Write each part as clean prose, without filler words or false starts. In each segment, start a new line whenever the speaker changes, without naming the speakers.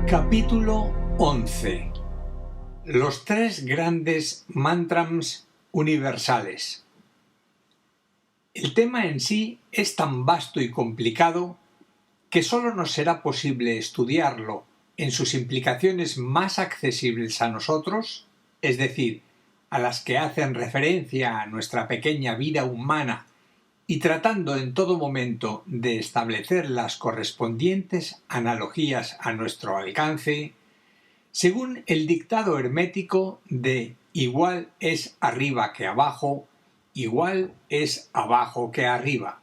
Capítulo 11. Los tres grandes mantras universales. El tema en sí es tan vasto y complicado que solo nos será posible estudiarlo en sus implicaciones más accesibles a nosotros, es decir, a las que hacen referencia a nuestra pequeña vida humana, y tratando en todo momento de establecer las correspondientes analogías a nuestro alcance, según el dictado hermético de igual es arriba que abajo, igual es abajo que arriba.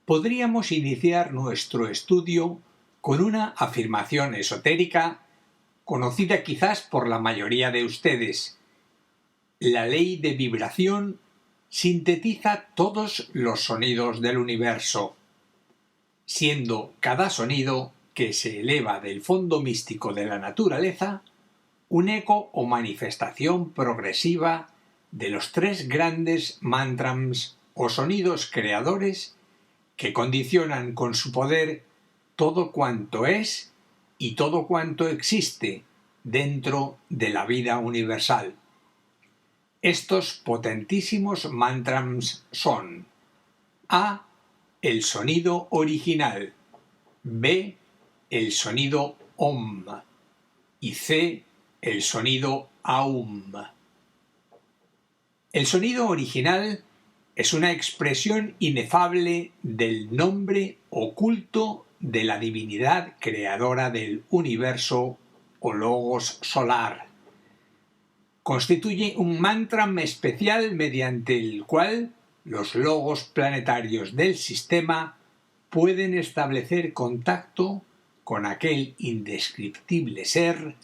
Podríamos iniciar nuestro estudio con una afirmación esotérica conocida quizás por la mayoría de ustedes. La ley de vibración sintetiza todos los sonidos del universo, siendo cada sonido que se eleva del fondo místico de la naturaleza un eco o manifestación progresiva de los tres grandes mantras o sonidos creadores que condicionan con su poder todo cuanto es y todo cuanto existe dentro de la vida universal. Estos potentísimos mantras son: A. El sonido original, B. El sonido Om y C. El sonido Aum. El sonido original es una expresión inefable del nombre oculto de la divinidad creadora del universo o logos solar. Constituye un mantra especial mediante el cual los logos planetarios del sistema pueden establecer contacto con aquel indescriptible ser,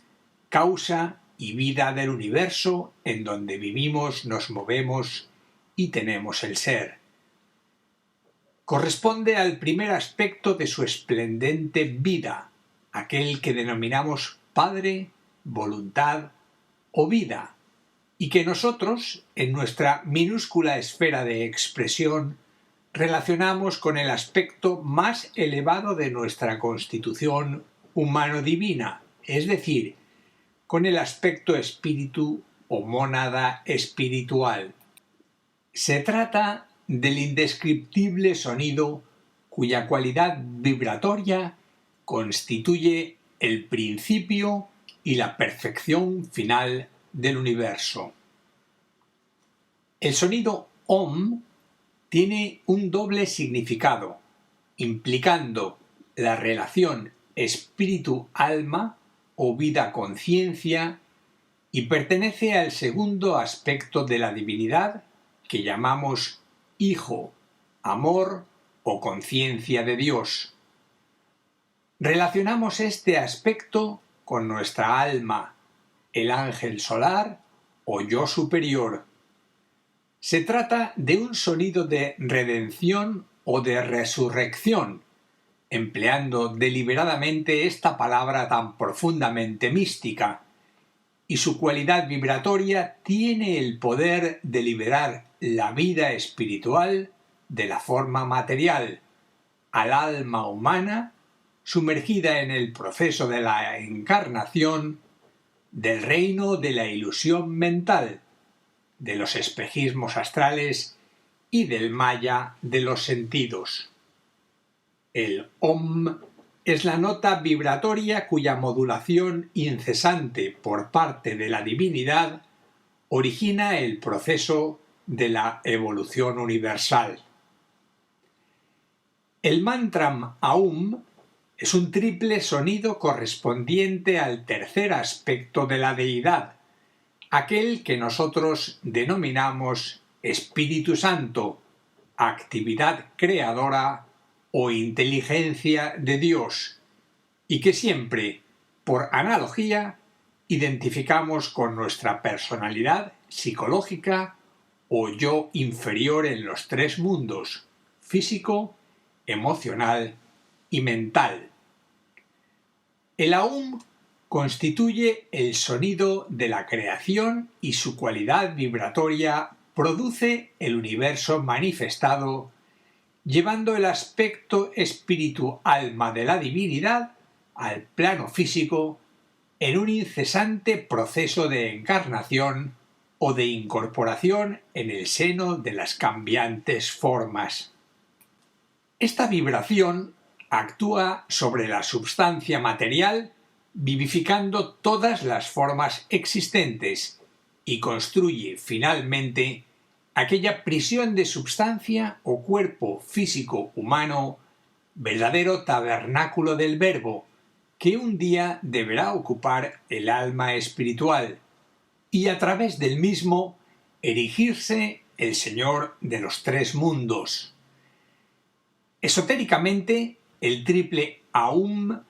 causa y vida del universo en donde vivimos, nos movemos y tenemos el ser. Corresponde al primer aspecto de su esplendente vida, aquel que denominamos Padre, voluntad o vida, y que nosotros, en nuestra minúscula esfera de expresión, relacionamos con el aspecto más elevado de nuestra constitución humano-divina, es decir, con el aspecto espíritu o mónada espiritual. Se trata del indescriptible sonido cuya cualidad vibratoria constituye el principio y la perfección final del universo. El sonido Om tiene un doble significado, implicando la relación espíritu-alma o vida-conciencia, y pertenece al segundo aspecto de la divinidad que llamamos Hijo, Amor o Conciencia de Dios. Relacionamos este aspecto con nuestra alma, el ángel solar o yo superior. Se trata de un sonido de redención o de resurrección, empleando deliberadamente esta palabra tan profundamente mística, y su cualidad vibratoria tiene el poder de liberar la vida espiritual de la forma material, al alma humana sumergida en el proceso de la encarnación del reino de la ilusión mental, de los espejismos astrales y del maya de los sentidos. El Om es la nota vibratoria cuya modulación incesante por parte de la divinidad origina el proceso de la evolución universal. El mantra Aum es un triple sonido correspondiente al tercer aspecto de la deidad, aquel que nosotros denominamos Espíritu Santo, actividad creadora o inteligencia de Dios, y que siempre, por analogía, identificamos con nuestra personalidad psicológica o yo inferior en los tres mundos: físico, emocional y mental. El Aum constituye el sonido de la creación y su cualidad vibratoria produce el universo manifestado, llevando el aspecto espíritu-alma de la divinidad al plano físico en un incesante proceso de encarnación o de incorporación en el seno de las cambiantes formas. Esta vibración actúa sobre la substancia material, vivificando todas las formas existentes y construye finalmente aquella prisión de substancia o cuerpo físico humano, verdadero tabernáculo del Verbo, que un día deberá ocupar el alma espiritual y a través del mismo erigirse el Señor de los tres mundos. Esotéricamente, el triple Aum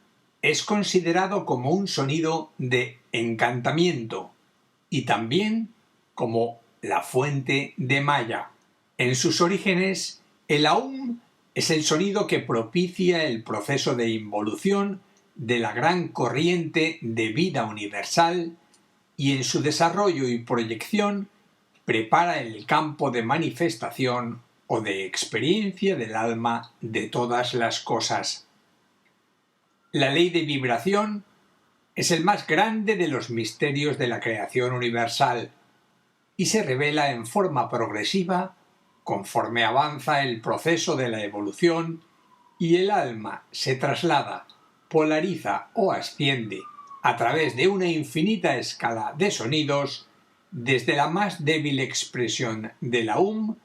es considerado como un sonido de encantamiento y también como la fuente de Maya. En sus orígenes, el Aum es el sonido que propicia el proceso de involución de la gran corriente de vida universal y en su desarrollo y proyección prepara el campo de manifestación o de experiencia del alma de todas las cosas. La ley de vibración es el más grande de los misterios de la creación universal y se revela en forma progresiva conforme avanza el proceso de la evolución y el alma se traslada, polariza o asciende a través de una infinita escala de sonidos desde la más débil expresión del Aum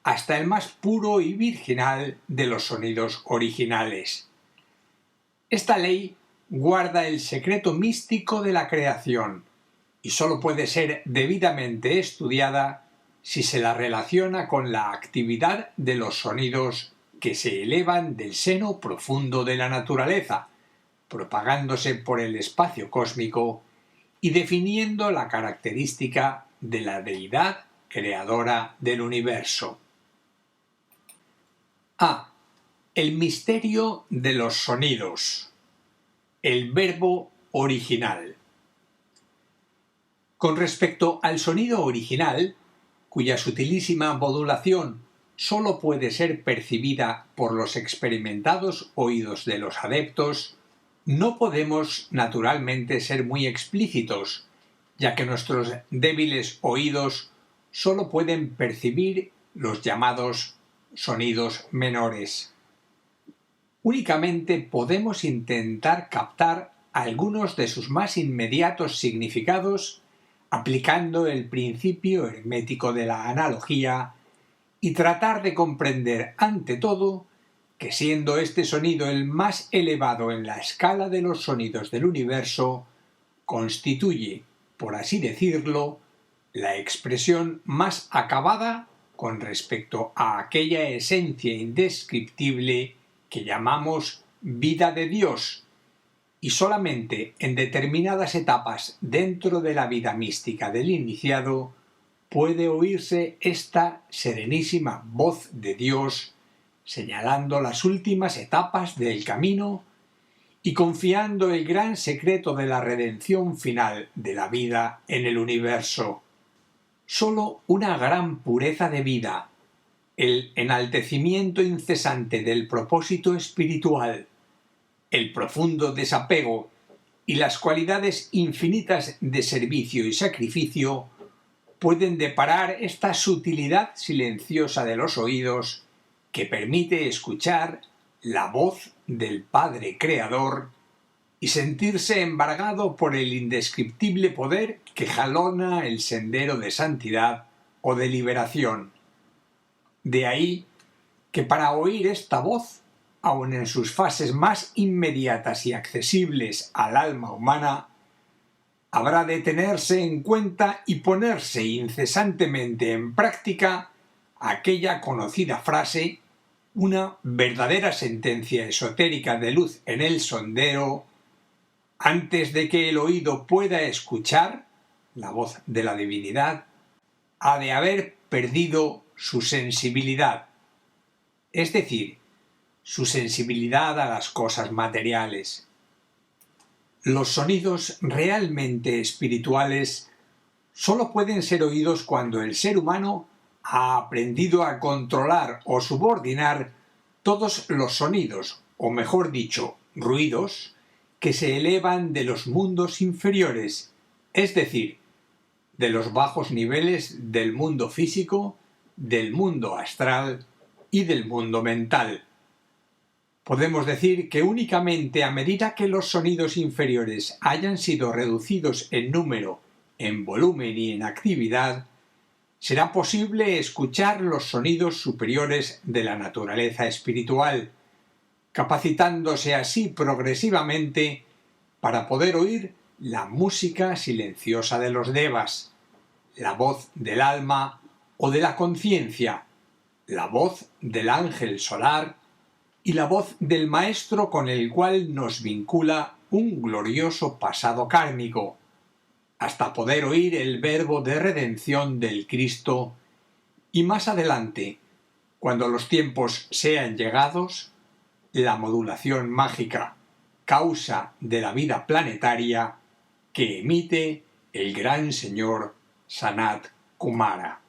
hasta el más puro y virginal de los sonidos originales. Esta ley guarda el secreto místico de la creación y sólo puede ser debidamente estudiada si se la relaciona con la actividad de los sonidos que se elevan del seno profundo de la naturaleza, propagándose por el espacio cósmico y definiendo la característica de la deidad creadora del universo. A. El misterio de los sonidos. El verbo original. Con respecto al sonido original, cuya sutilísima modulación sólo puede ser percibida por los experimentados oídos de los adeptos, no podemos naturalmente ser muy explícitos, ya que nuestros débiles oídos sólo pueden percibir los llamados sonidos menores. Únicamente podemos intentar captar algunos de sus más inmediatos significados aplicando el principio hermético de la analogía y tratar de comprender ante todo que siendo este sonido el más elevado en la escala de los sonidos del universo, constituye, por así decirlo, la expresión más acabada con respecto a aquella esencia indescriptible que llamamos vida de Dios, y solamente en determinadas etapas dentro de la vida mística del iniciado puede oírse esta serenísima voz de Dios señalando las últimas etapas del camino y confiando el gran secreto de la redención final de la vida en el universo. Sólo una gran pureza de vida, el enaltecimiento incesante del propósito espiritual, el profundo desapego y las cualidades infinitas de servicio y sacrificio pueden deparar esta sutilidad silenciosa de los oídos que permite escuchar la voz del Padre Creador y sentirse embargado por el indescriptible poder que jalona el sendero de santidad o de liberación. De ahí que para oír esta voz, aun en sus fases más inmediatas y accesibles al alma humana, habrá de tenerse en cuenta y ponerse incesantemente en práctica aquella conocida frase, una verdadera sentencia esotérica de luz en el sendero: Antes de que el oído pueda escuchar la voz de la divinidad, ha de haber perdido su sensibilidad, es decir, su sensibilidad a las cosas materiales. Los sonidos realmente espirituales solo pueden ser oídos cuando el ser humano ha aprendido a controlar o subordinar todos los sonidos, o mejor dicho, ruidos, que se elevan de los mundos inferiores, es decir, de los bajos niveles del mundo físico, del mundo astral y del mundo mental. Podemos decir que únicamente a medida que los sonidos inferiores hayan sido reducidos en número, en volumen y en actividad, será posible escuchar los sonidos superiores de la naturaleza espiritual, capacitándose así progresivamente para poder oír la música silenciosa de los devas, la voz del alma o de la conciencia, la voz del ángel solar y la voz del maestro con el cual nos vincula un glorioso pasado kármico, hasta poder oír el verbo de redención del Cristo y más adelante, cuando los tiempos sean llegados, la modulación mágica, causa de la vida planetaria, que emite el gran señor Sanat Kumara.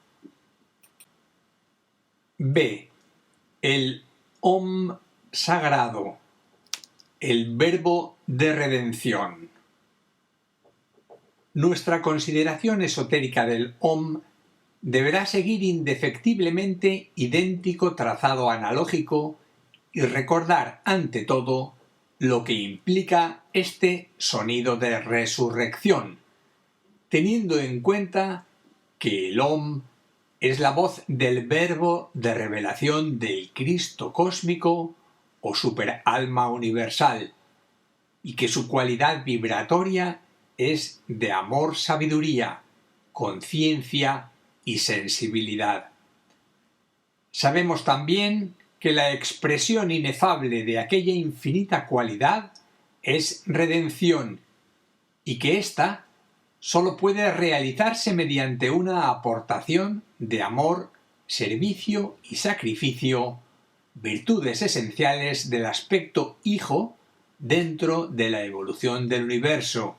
B. El Om sagrado, el verbo de redención. Nuestra consideración esotérica del Om deberá seguir indefectiblemente idéntico trazado analógico y recordar, ante todo, lo que implica este sonido de resurrección, teniendo en cuenta que el Om es la voz del verbo de revelación del Cristo cósmico o superalma universal, y que su cualidad vibratoria es de amor-sabiduría, conciencia y sensibilidad. Sabemos también que la expresión inefable de aquella infinita cualidad es redención, y que ésta sólo puede realizarse mediante una aportación de amor, servicio y sacrificio, virtudes esenciales del aspecto hijo dentro de la evolución del universo,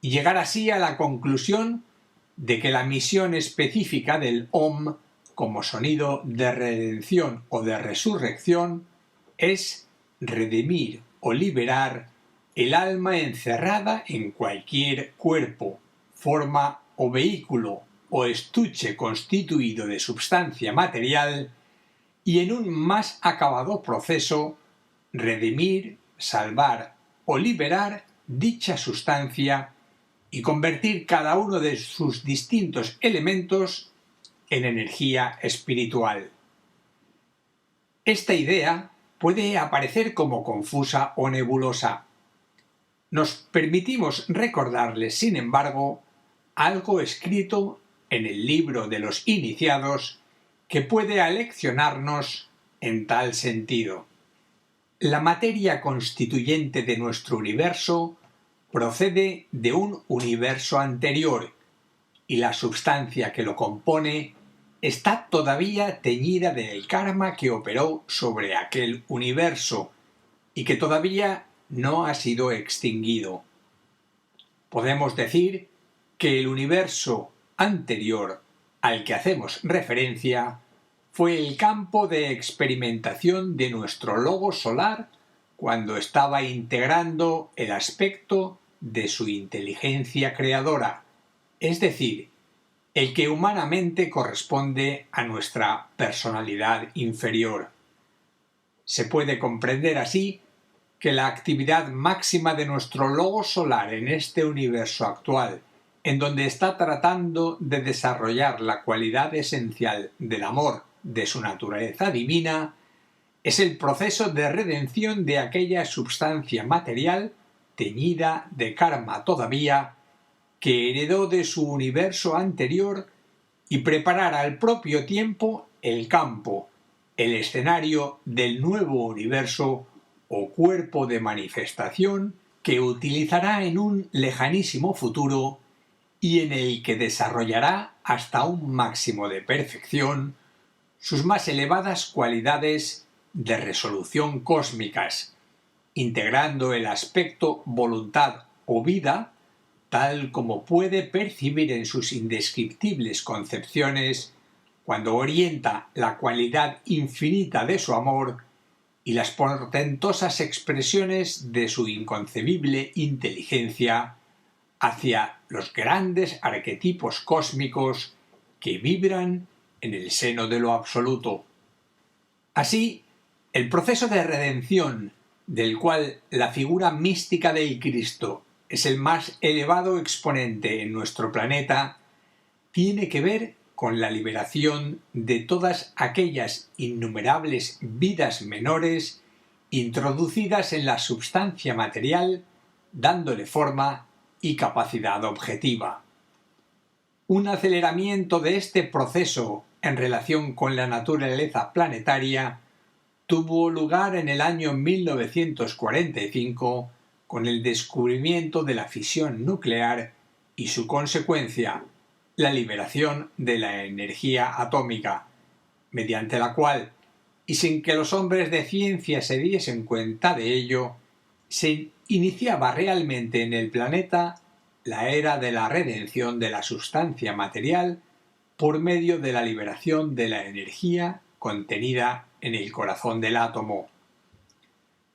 y llegar así a la conclusión de que la misión específica del Om como sonido de redención o de resurrección es redimir o liberar el alma encerrada en cualquier cuerpo, forma o vehículo o estuche constituido de substancia material y en un más acabado proceso redimir, salvar o liberar dicha sustancia y convertir cada uno de sus distintos elementos en energía espiritual. Esta idea puede aparecer como confusa o nebulosa. Nos permitimos recordarles, sin embargo, algo escrito en el libro de los iniciados que puede aleccionarnos en tal sentido. La materia constituyente de nuestro universo procede de un universo anterior y la substancia que lo compone está todavía teñida del karma que operó sobre aquel universo y que todavía no ha sido extinguido. Podemos decir que el universo anterior al que hacemos referencia fue el campo de experimentación de nuestro logo solar cuando estaba integrando el aspecto de su inteligencia creadora, es decir, el que humanamente corresponde a nuestra personalidad inferior. Se puede comprender así que la actividad máxima de nuestro logo solar en este universo actual, en donde está tratando de desarrollar la cualidad esencial del amor de su naturaleza divina, es el proceso de redención de aquella substancia material teñida de karma todavía, que heredó de su universo anterior, y preparar al propio tiempo el campo, el escenario del nuevo universo o cuerpo de manifestación que utilizará en un lejanísimo futuro y en el que desarrollará hasta un máximo de perfección sus más elevadas cualidades de resolución cósmicas, integrando el aspecto voluntad o vida tal como puede percibir en sus indescriptibles concepciones cuando orienta la cualidad infinita de su amor y las portentosas expresiones de su inconcebible inteligencia hacia los grandes arquetipos cósmicos que vibran en el seno de lo absoluto. Así, el proceso de redención, del cual la figura mística del Cristo es el más elevado exponente en nuestro planeta, tiene que ver con la liberación de todas aquellas innumerables vidas menores introducidas en la substancia material, dándole forma y capacidad objetiva. Un aceleramiento de este proceso en relación con la naturaleza planetaria tuvo lugar en el año 1945 con el descubrimiento de la fisión nuclear y su consecuencia, la liberación de la energía atómica, mediante la cual, y sin que los hombres de ciencia se diesen cuenta de ello, se iniciaba realmente en el planeta la era de la redención de la sustancia material por medio de la liberación de la energía contenida en el corazón del átomo.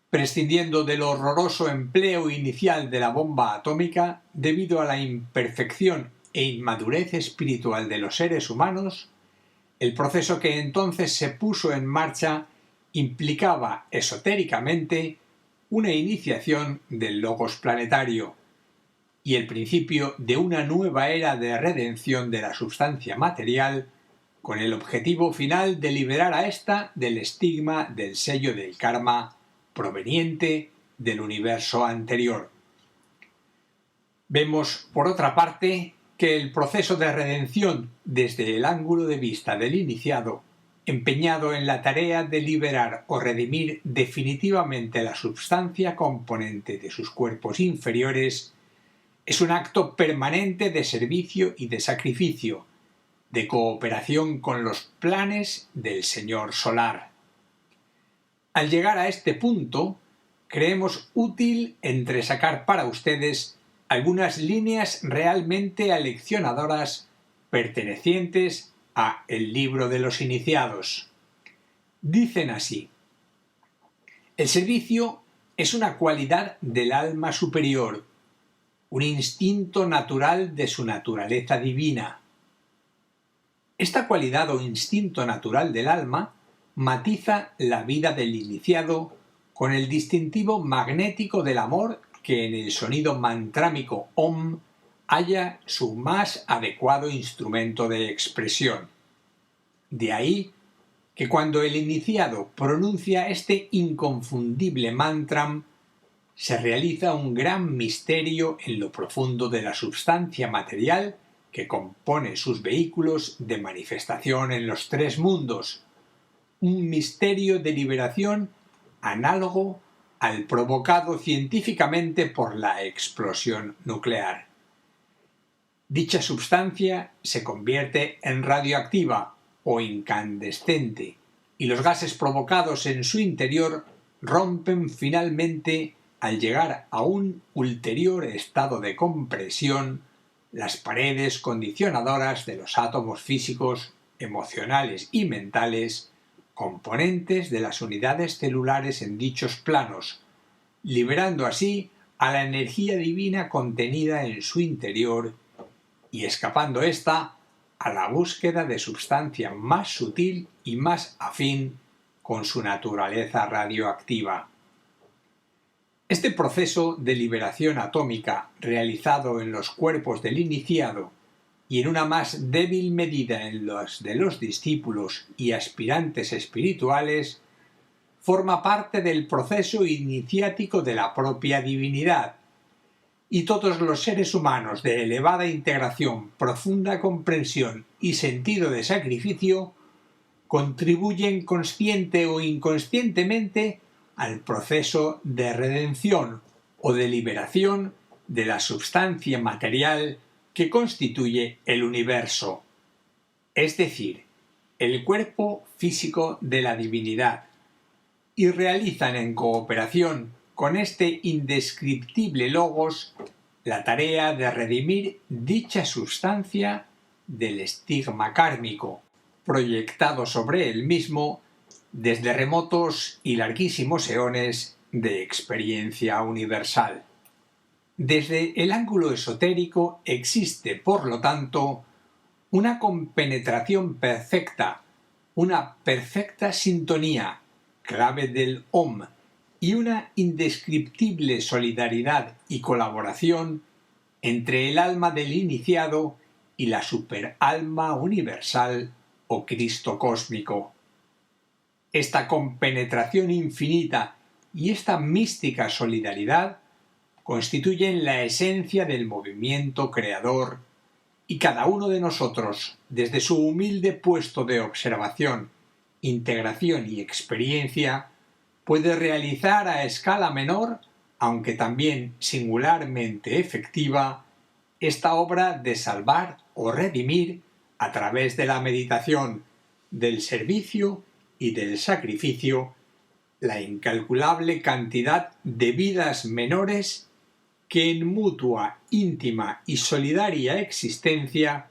Prescindiendo del horroroso empleo inicial de la bomba atómica debido a la imperfección e inmadurez espiritual de los seres humanos, el proceso que entonces se puso en marcha implicaba esotéricamente una iniciación del logos planetario y el principio de una nueva era de redención de la sustancia material con el objetivo final de liberar a ésta del estigma del sello del karma proveniente del universo anterior. Vemos, por otra parte, que el proceso de redención desde el ángulo de vista del iniciado, empeñado en la tarea de liberar o redimir definitivamente la substancia componente de sus cuerpos inferiores, es un acto permanente de servicio y de sacrificio, de cooperación con los planes del Señor Solar. Al llegar a este punto, creemos útil entresacar para ustedes algunas líneas realmente aleccionadoras pertenecientes a El Libro de los Iniciados. Dicen así: el servicio es una cualidad del alma superior, un instinto natural de su naturaleza divina. Esta cualidad o instinto natural del alma matiza la vida del iniciado con el distintivo magnético del amor que en el sonido mantrámico Om halla su más adecuado instrumento de expresión. De ahí que cuando el iniciado pronuncia este inconfundible mantram, se realiza un gran misterio en lo profundo de la substancia material que compone sus vehículos de manifestación en los tres mundos, un misterio de liberación análogo al provocado científicamente por la explosión nuclear. Dicha substancia se convierte en radioactiva o incandescente y los gases provocados en su interior rompen finalmente al llegar a un ulterior estado de compresión las paredes condicionadoras de los átomos físicos, emocionales y mentales componentes de las unidades celulares en dichos planos, liberando así a la energía divina contenida en su interior y escapando ésta a la búsqueda de substancia más sutil y más afín con su naturaleza radioactiva. Este proceso de liberación atómica realizado en los cuerpos del iniciado y en una más débil medida en los de los discípulos y aspirantes espirituales, forma parte del proceso iniciático de la propia divinidad, y todos los seres humanos de elevada integración, profunda comprensión y sentido de sacrificio contribuyen consciente o inconscientemente al proceso de redención, o de liberación de la substancia material que constituye el universo, es decir, el cuerpo físico de la divinidad, y realizan en cooperación con este indescriptible logos la tarea de redimir dicha substancia del estigma kármico, proyectado sobre él mismo desde remotos y larguísimos eones de experiencia universal. Desde el ángulo esotérico existe, por lo tanto, una compenetración perfecta, una perfecta sintonía, clave del Om, y una indescriptible solidaridad y colaboración entre el alma del iniciado y la superalma universal o Cristo cósmico. Esta compenetración infinita y esta mística solidaridad constituyen la esencia del movimiento creador, y cada uno de nosotros, desde su humilde puesto de observación, integración y experiencia, puede realizar a escala menor, aunque también singularmente efectiva, esta obra de salvar o redimir a través de la meditación, del servicio y del sacrificio la incalculable cantidad de vidas menores que en mutua, íntima y solidaria existencia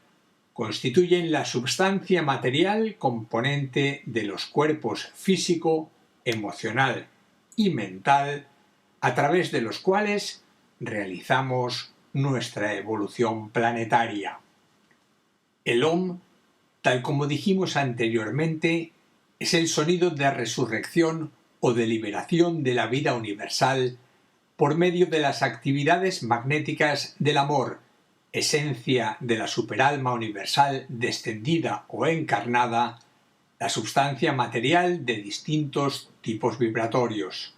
constituyen la substancia material componente de los cuerpos físico, emocional y mental, a través de los cuales realizamos nuestra evolución planetaria. El Om, tal como dijimos anteriormente, es el sonido de resurrección o de liberación de la vida universal por medio de las actividades magnéticas del amor, esencia de la superalma universal descendida o encarnada, la substancia material de distintos tipos vibratorios.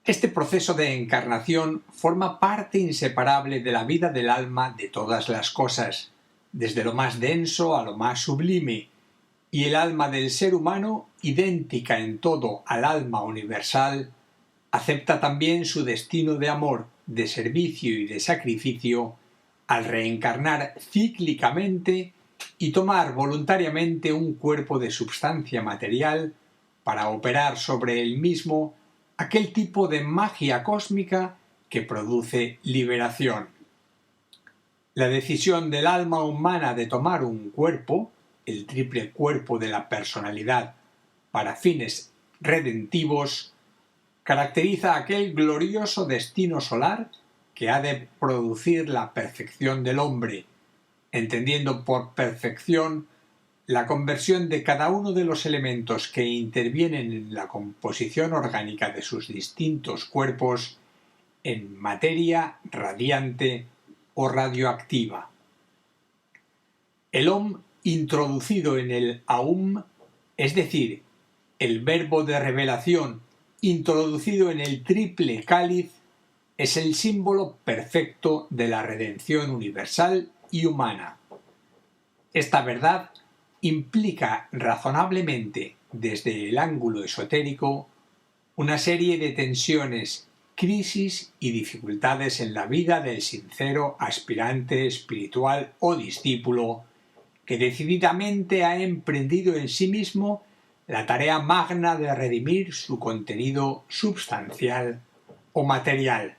Este proceso de encarnación forma parte inseparable de la vida del alma de todas las cosas, desde lo más denso a lo más sublime, y el alma del ser humano, idéntica en todo al alma universal, acepta también su destino de amor, de servicio y de sacrificio al reencarnar cíclicamente y tomar voluntariamente un cuerpo de substancia material para operar sobre él mismo aquel tipo de magia cósmica que produce liberación. La decisión del alma humana de tomar un cuerpo, el triple cuerpo de la personalidad, para fines redentivos, caracteriza aquel glorioso destino solar que ha de producir la perfección del hombre, entendiendo por perfección la conversión de cada uno de los elementos que intervienen en la composición orgánica de sus distintos cuerpos en materia radiante o radioactiva. El Om introducido en el Aum, es decir, el verbo de revelación introducido en el triple cáliz, es el símbolo perfecto de la redención universal y humana. Esta verdad implica razonablemente, desde el ángulo esotérico, una serie de tensiones, crisis y dificultades en la vida del sincero aspirante espiritual o discípulo que decididamente ha emprendido en sí mismo la tarea magna de redimir su contenido substancial o material.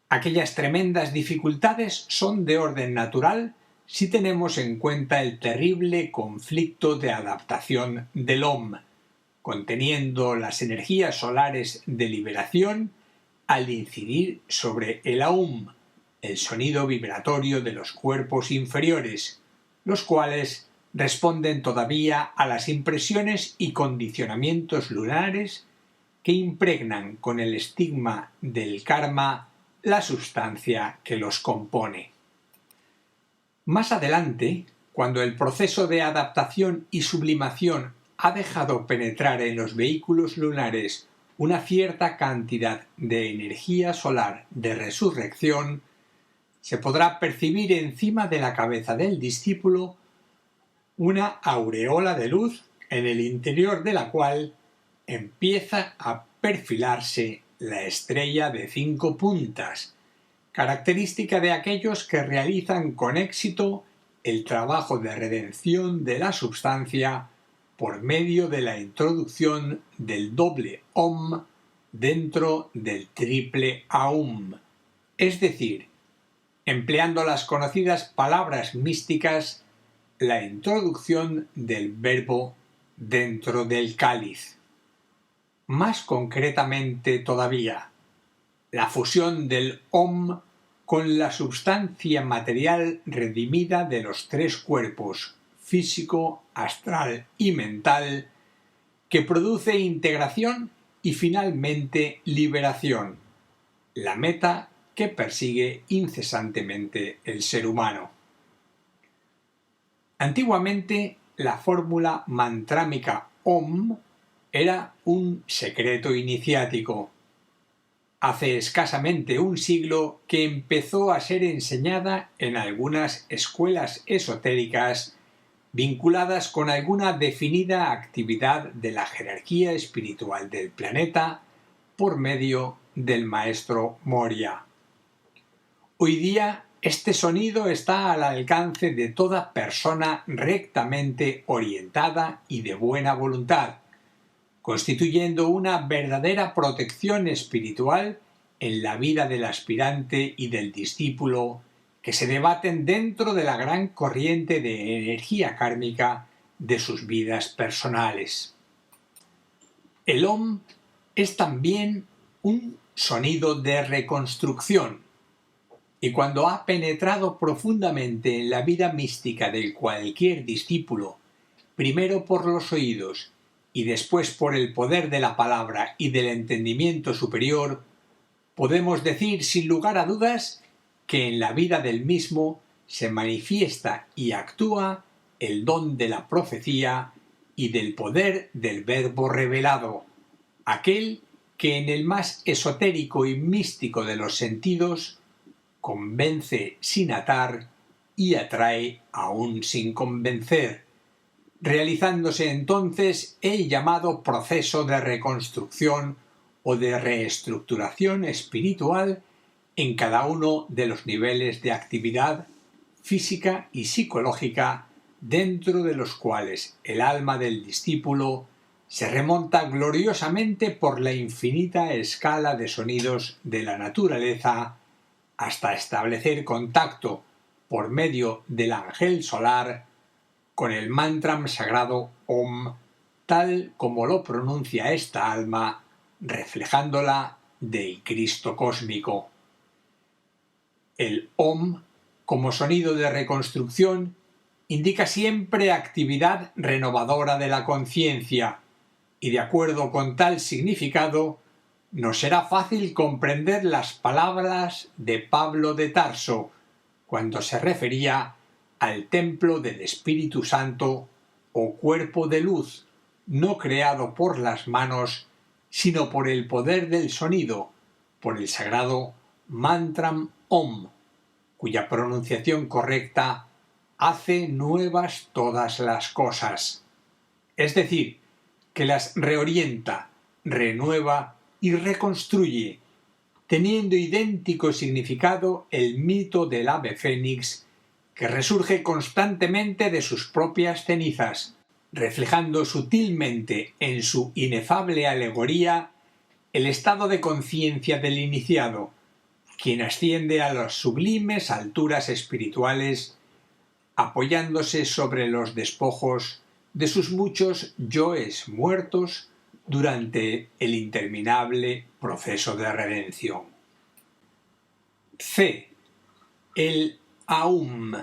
Aquellas tremendas dificultades son de orden natural si tenemos en cuenta el terrible conflicto de adaptación del Om, conteniendo las energías solares de liberación al incidir sobre el Aum, el sonido vibratorio de los cuerpos inferiores, los cuales responden todavía a las impresiones y condicionamientos lunares que impregnan con el estigma del karma la sustancia que los compone. Más adelante, cuando el proceso de adaptación y sublimación ha dejado penetrar en los vehículos lunares una cierta cantidad de energía solar de resurrección, se podrá percibir encima de la cabeza del discípulo una aureola de luz en el interior de la cual empieza a perfilarse la estrella de 5 puntas, característica de aquellos que realizan con éxito el trabajo de redención de la substancia por medio de la introducción del doble Om dentro del triple Aum, es decir, empleando las conocidas palabras místicas, la introducción del verbo dentro del cáliz. Más concretamente todavía, la fusión del Om con la substancia material redimida de los 3 cuerpos, físico, astral y mental, que produce integración y finalmente liberación, la meta que persigue incesantemente el ser humano. Antiguamente, la fórmula mantrámica Om era un secreto iniciático. Hace escasamente un siglo que empezó a ser enseñada en algunas escuelas esotéricas vinculadas con alguna definida actividad de la jerarquía espiritual del planeta por medio del maestro Moria. Hoy día este sonido está al alcance de toda persona rectamente orientada y de buena voluntad, constituyendo una verdadera protección espiritual en la vida del aspirante y del discípulo que se debaten dentro de la gran corriente de energía kármica de sus vidas personales. El Om es también un sonido de reconstrucción, y cuando ha penetrado profundamente en la vida mística de cualquier discípulo, primero por los oídos y después por el poder de la palabra y del entendimiento superior, podemos decir sin lugar a dudas que en la vida del mismo se manifiesta y actúa el don de la profecía y del poder del verbo revelado, aquel que en el más esotérico y místico de los sentidos convence sin atar y atrae aún sin convencer, realizándose entonces el llamado proceso de reconstrucción o de reestructuración espiritual en cada uno de los niveles de actividad física y psicológica dentro de los cuales el alma del discípulo se remonta gloriosamente por la infinita escala de sonidos de la naturaleza hasta establecer contacto por medio del ángel solar con el mantram sagrado Om, tal como lo pronuncia esta alma, reflejándola del Cristo cósmico. El Om, como sonido de reconstrucción, indica siempre actividad renovadora de la conciencia, y de acuerdo con tal significado, nos será fácil comprender las palabras de Pablo de Tarso, cuando se refería al templo del Espíritu Santo o cuerpo de luz, no creado por las manos, sino por el poder del sonido, por el sagrado mantram Om, cuya pronunciación correcta hace nuevas todas las cosas. Es decir, que las reorienta, renueva y reconstruye, teniendo idéntico significado el mito del ave fénix, que resurge constantemente de sus propias cenizas, reflejando sutilmente en su inefable alegoría el estado de conciencia del iniciado, quien asciende a las sublimes alturas espirituales apoyándose sobre los despojos de sus muchos yoes muertos durante el interminable proceso de redención. C. El Aum,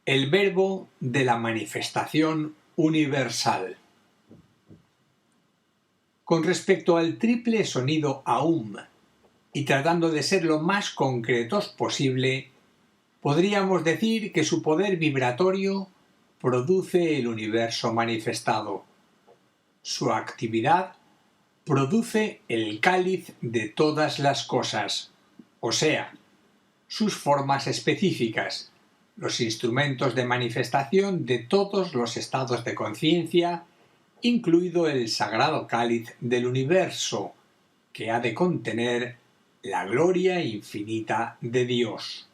el verbo de la manifestación universal. Con respecto al triple sonido Aum, y tratando de ser lo más concretos posible, podríamos decir que su poder vibratorio produce el universo manifestado. Su actividad produce el cáliz de todas las cosas, o sea, sus formas específicas, los instrumentos de manifestación de todos los estados de conciencia, incluido el sagrado cáliz del universo, que ha de contener la gloria infinita de Dios.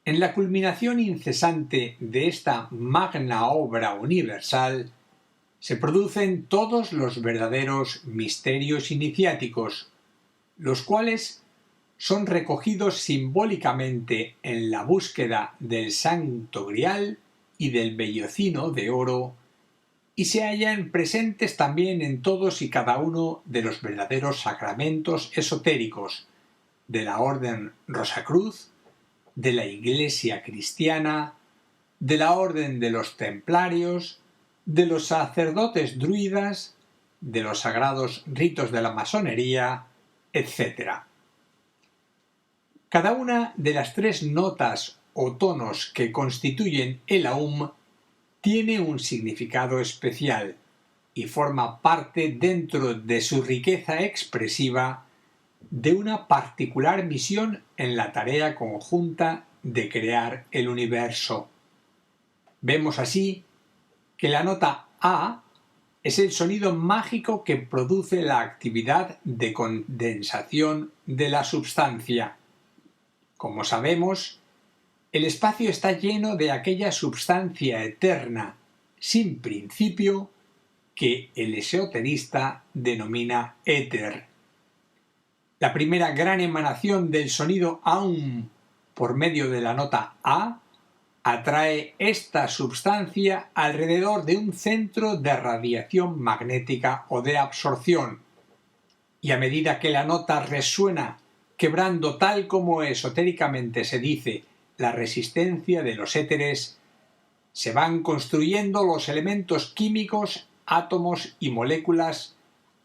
En la culminación incesante de esta magna obra universal se producen todos los verdaderos misterios iniciáticos, los cuales son recogidos simbólicamente en la búsqueda del Santo Grial y del vellocino de oro, y se hallan presentes también en todos y cada uno de los verdaderos sacramentos esotéricos de la Orden Rosacruz, de la Iglesia cristiana, de la Orden de los Templarios, de los sacerdotes druidas, de los sagrados ritos de la masonería, etc. Cada una de las tres notas o tonos que constituyen el Aum tiene un significado especial y forma parte dentro de su riqueza expresiva de una particular misión en la tarea conjunta de crear el universo. Vemos así que la nota A es el sonido mágico que produce la actividad de condensación de la substancia. Como sabemos, el espacio está lleno de aquella substancia eterna, sin principio, que el esoterista denomina éter. La primera gran emanación del sonido Aum por medio de la nota A atrae esta substancia alrededor de un centro de radiación magnética o de absorción, y a medida que la nota resuena, quebrando tal como esotéricamente se dice la resistencia de los éteres, se van construyendo los elementos químicos, átomos y moléculas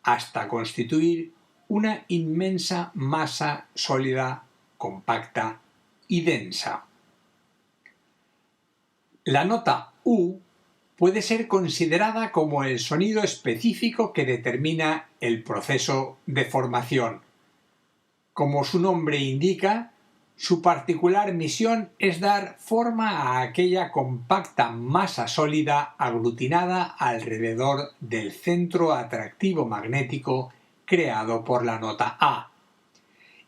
hasta constituir una inmensa masa sólida, compacta y densa. La nota U puede ser considerada como el sonido específico que determina el proceso de formación. Como su nombre indica, su particular misión es dar forma a aquella compacta masa sólida aglutinada alrededor del centro atractivo magnético creado por la nota A.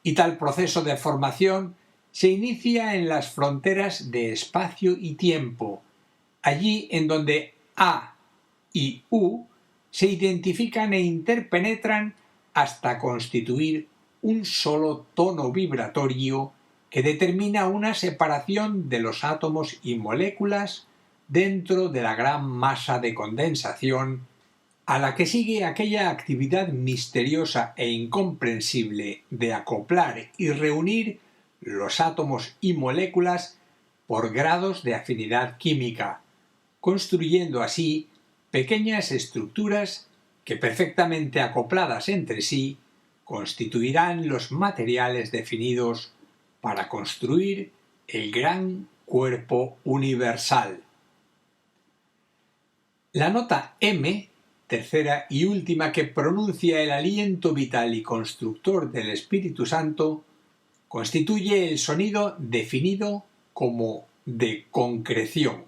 Y tal proceso de formación se inicia en las fronteras de espacio y tiempo, allí en donde A y U se identifican e interpenetran hasta constituir un solo tono vibratorio que determina una separación de los átomos y moléculas dentro de la gran masa de condensación, a la que sigue aquella actividad misteriosa e incomprensible de acoplar y reunir los átomos y moléculas por grados de afinidad química, construyendo así pequeñas estructuras que, perfectamente acopladas entre sí, constituirán los materiales definidos para construir el gran cuerpo universal. La nota M, tercera y última, que pronuncia el aliento vital y constructor del Espíritu Santo, constituye el sonido definido como de concreción.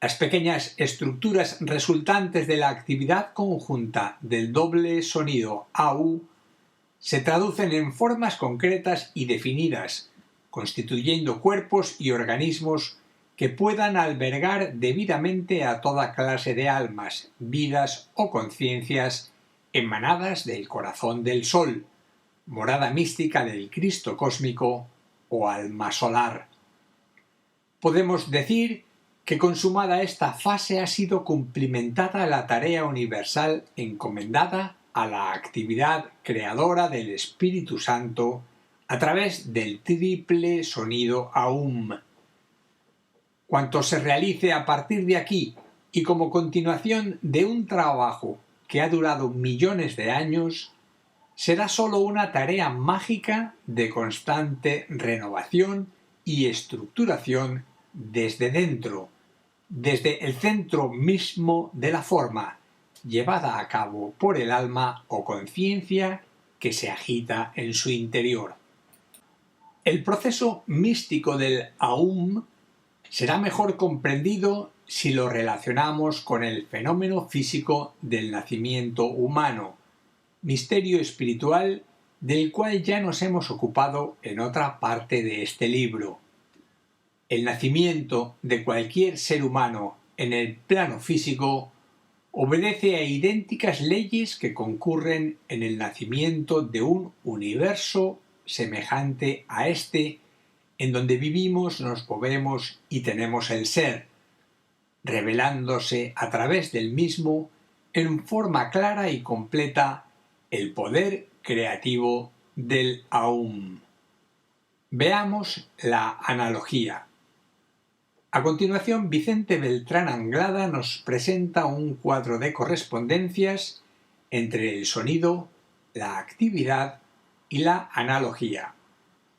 Las pequeñas estructuras resultantes de la actividad conjunta del doble sonido AU se traducen en formas concretas y definidas, constituyendo cuerpos y organismos que puedan albergar debidamente a toda clase de almas, vidas o conciencias emanadas del corazón del Sol, morada mística del Cristo cósmico o alma solar. Podemos decir que consumada esta fase ha sido cumplimentada la tarea universal encomendada a la actividad creadora del Espíritu Santo a través del triple sonido Aum. Cuanto se realice a partir de aquí y como continuación de un trabajo que ha durado millones de años, será sólo una tarea mágica de constante renovación y estructuración desde dentro, desde el centro mismo de la forma, llevada a cabo por el alma o conciencia que se agita en su interior. El proceso místico del Aum será mejor comprendido si lo relacionamos con el fenómeno físico del nacimiento humano, misterio espiritual del cual ya nos hemos ocupado en otra parte de este libro. El nacimiento de cualquier ser humano en el plano físico obedece a idénticas leyes que concurren en el nacimiento de un universo semejante a este, en donde vivimos, nos movemos y tenemos el ser, revelándose a través del mismo en forma clara y completa el poder creativo del Aum. Veamos la analogía. A continuación, Vicente Beltrán Anglada nos presenta un cuadro de correspondencias entre el sonido, la actividad y la analogía.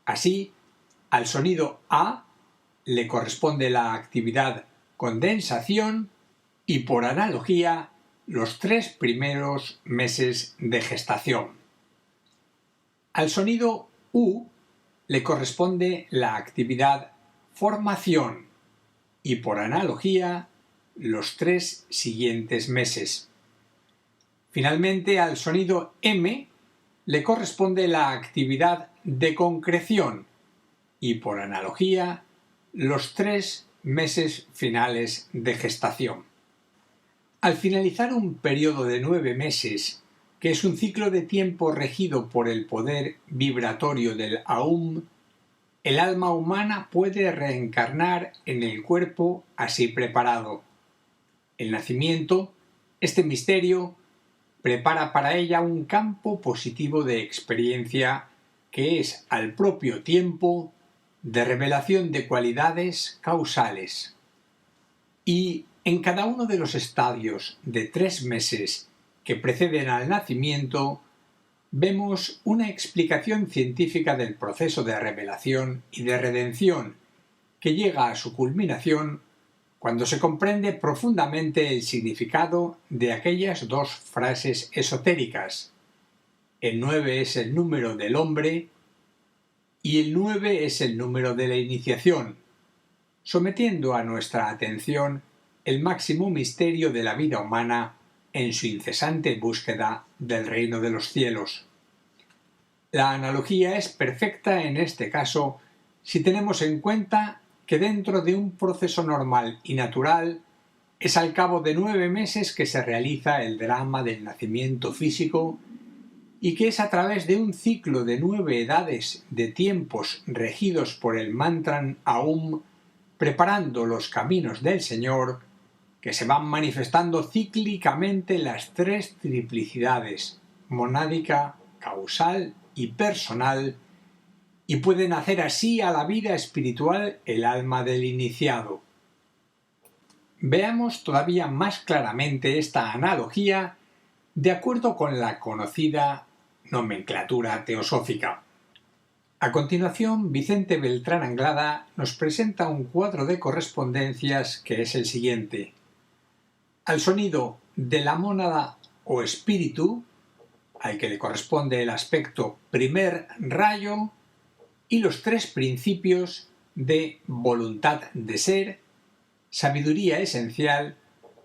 Así, al sonido A le corresponde la actividad condensación y, por analogía, los 3 primeros meses de gestación. Al sonido U le corresponde la actividad formación y, por analogía, los 3 siguientes meses. Finalmente, al sonido M le corresponde la actividad de concreción y, por analogía, los 3 meses finales de gestación. Al finalizar un periodo de 9 meses, que es un ciclo de tiempo regido por el poder vibratorio del Aum, el alma humana puede reencarnar en el cuerpo así preparado. El nacimiento, este misterio, prepara para ella un campo positivo de experiencia que es al propio tiempo de revelación de cualidades causales. Y en cada uno de los estadios de 3 meses que preceden al nacimiento, vemos una explicación científica del proceso de revelación y de redención que llega a su culminación cuando se comprende profundamente el significado de aquellas 2 frases esotéricas. El 9 es el número del hombre y el 9 es el número de la iniciación, sometiendo a nuestra atención el máximo misterio de la vida humana en su incesante búsqueda del reino de los cielos. La analogía es perfecta en este caso si tenemos en cuenta que dentro de un proceso normal y natural es al cabo de 9 meses que se realiza el drama del nacimiento físico y que es a través de un ciclo de 9 edades de tiempos regidos por el mantra Aum, preparando los caminos del Señor, que se van manifestando cíclicamente las 3 triplicidades, monádica, causal y personal, y pueden hacer así a la vida espiritual el alma del iniciado. Veamos todavía más claramente esta analogía de acuerdo con la conocida nomenclatura teosófica. A continuación, Vicente Beltrán Anglada nos presenta un cuadro de correspondencias que es el siguiente. Al sonido de la mónada o espíritu, al que le corresponde el aspecto primer rayo y los 3 principios de voluntad de ser, sabiduría esencial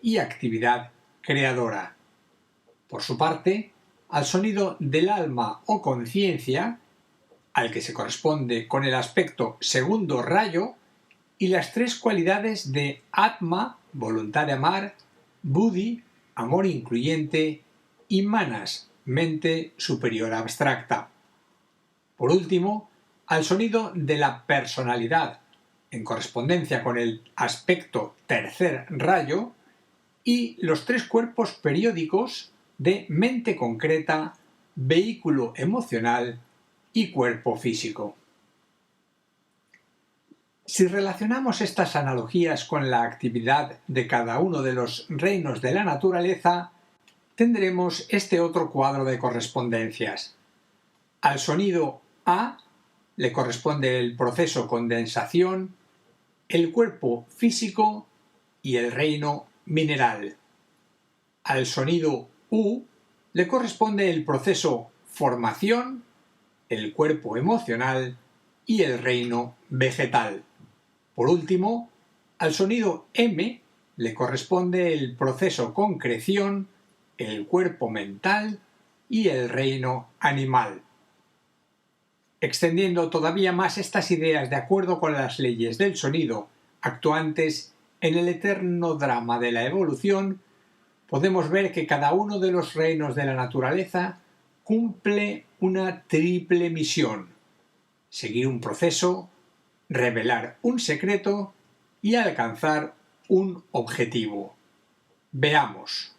y actividad creadora. Por su parte, al sonido del alma o conciencia, al que se corresponde con el aspecto segundo rayo y las 3 cualidades de Atma, voluntad de amar, Buddhi, amor incluyente, y Manas, mente superior abstracta. Por último, al sonido de la personalidad, en correspondencia con el aspecto tercer rayo, y los 3 cuerpos periódicos de mente concreta, vehículo emocional y cuerpo físico. Si relacionamos estas analogías con la actividad de cada uno de los reinos de la naturaleza, tendremos este otro cuadro de correspondencias. Al sonido A le corresponde el proceso condensación, el cuerpo físico y el reino mineral. Al sonido U le corresponde el proceso formación, el cuerpo emocional y el reino vegetal. Por último, al sonido M le corresponde el proceso concreción, el cuerpo mental y el reino animal. Extendiendo todavía más estas ideas de acuerdo con las leyes del sonido actuantes en el eterno drama de la evolución, podemos ver que cada uno de los reinos de la naturaleza cumple una triple misión: seguir un proceso, revelar un secreto y alcanzar un objetivo. Veamos.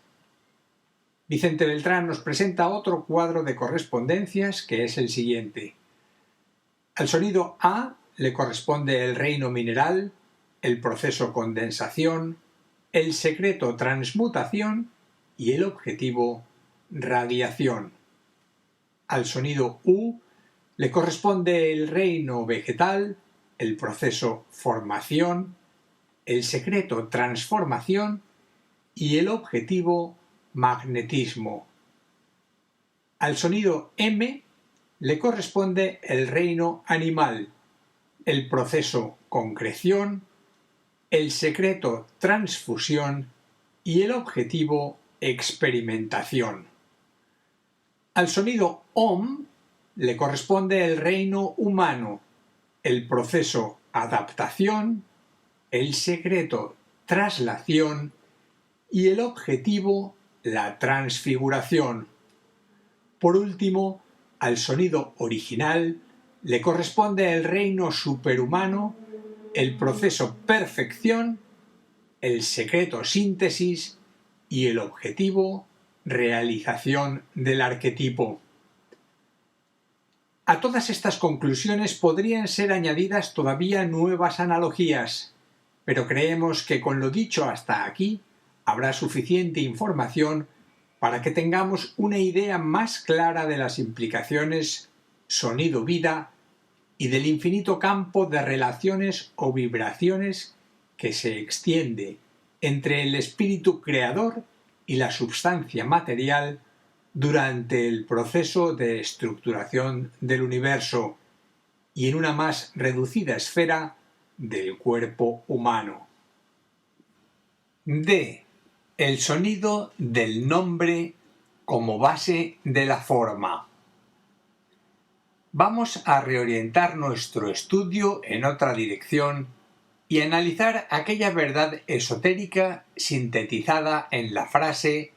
Vicente Beltrán nos presenta otro cuadro de correspondencias que es el siguiente. Al sonido A le corresponde el reino mineral, el proceso condensación, el secreto transmutación y el objetivo radiación. Al sonido U le corresponde el reino vegetal, el proceso formación, el secreto transformación y el objetivo magnetismo. Al sonido M le corresponde el reino animal, el proceso concreción, el secreto transfusión y el objetivo experimentación. Al sonido OM le corresponde el reino humano, el proceso adaptación, el secreto traslación y el objetivo la transfiguración. Por último, al sonido original le corresponde el reino superhumano, el proceso perfección, el secreto síntesis y el objetivo realización del arquetipo. A todas estas conclusiones podrían ser añadidas todavía nuevas analogías, pero creemos que con lo dicho hasta aquí habrá suficiente información para que tengamos una idea más clara de las implicaciones sonido-vida y del infinito campo de relaciones o vibraciones que se extiende entre el espíritu creador y la substancia material durante el proceso de estructuración del universo y en una más reducida esfera del cuerpo humano. D. El sonido del nombre como base de la forma. Vamos a reorientar nuestro estudio en otra dirección y analizar aquella verdad esotérica sintetizada en la frase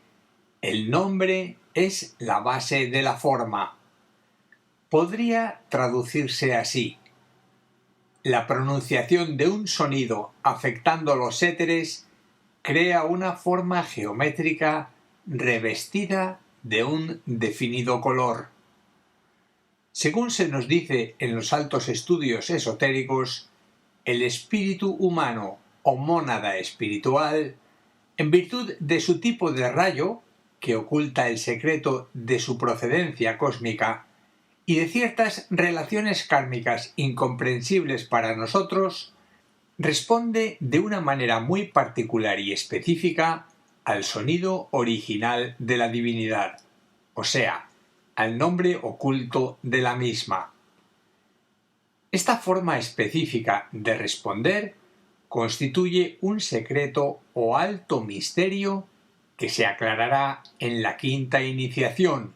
«El nombre es la base de la forma». Podría traducirse así: la pronunciación de un sonido afectando los éteres crea una forma geométrica revestida de un definido color. Según se nos dice en los altos estudios esotéricos, el espíritu humano o mónada espiritual, en virtud de su tipo de rayo, que oculta el secreto de su procedencia cósmica, y de ciertas relaciones kármicas incomprensibles para nosotros, responde de una manera muy particular y específica al sonido original de la divinidad, o sea, al nombre oculto de la misma. Esta forma específica de responder constituye un secreto o alto misterio que se aclarará en la quinta iniciación,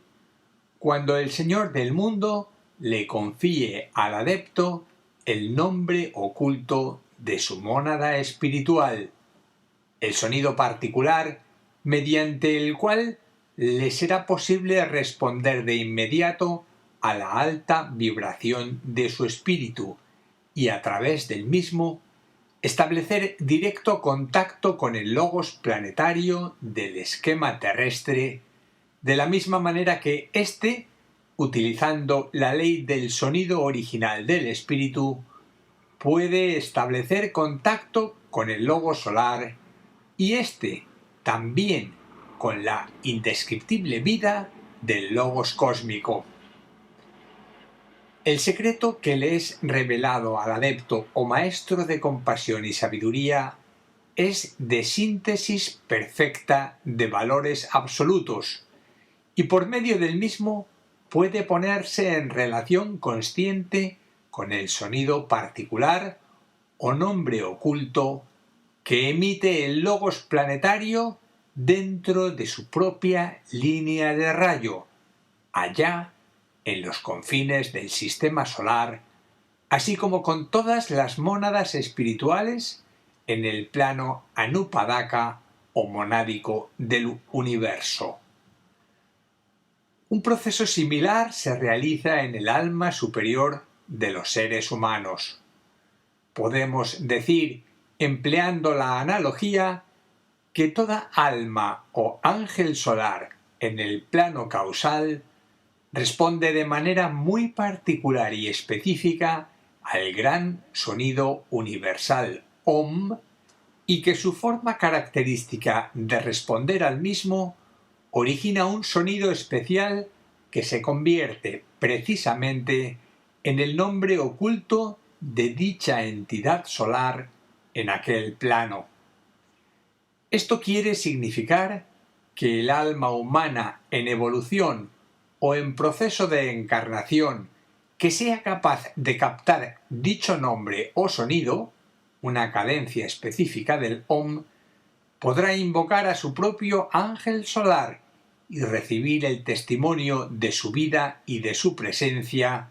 cuando el Señor del mundo le confíe al adepto el nombre oculto de su mónada espiritual, el sonido particular mediante el cual le será posible responder de inmediato a la alta vibración de su espíritu y a través del mismo establecer directo contacto con el logos planetario del esquema terrestre, de la misma manera que éste, utilizando la ley del sonido original del espíritu, puede establecer contacto con el logos solar y éste también con la indescriptible vida del logos cósmico. El secreto que le es revelado al adepto o maestro de compasión y sabiduría es de síntesis perfecta de valores absolutos y por medio del mismo puede ponerse en relación consciente con el sonido particular o nombre oculto que emite el logos planetario dentro de su propia línea de rayo, allá en los confines del sistema solar, así como con todas las mónadas espirituales en el plano anupadaka o monádico del universo. Un proceso similar se realiza en el alma superior de los seres humanos. Podemos decir, empleando la analogía, que toda alma o ángel solar en el plano causal responde de manera muy particular y específica al gran sonido universal Om, y que su forma característica de responder al mismo origina un sonido especial que se convierte precisamente en el nombre oculto de dicha entidad solar en aquel plano. Esto quiere significar que el alma humana en evolución o en proceso de encarnación que sea capaz de captar dicho nombre o sonido, una cadencia específica del Om, podrá invocar a su propio ángel solar y recibir el testimonio de su vida y de su presencia,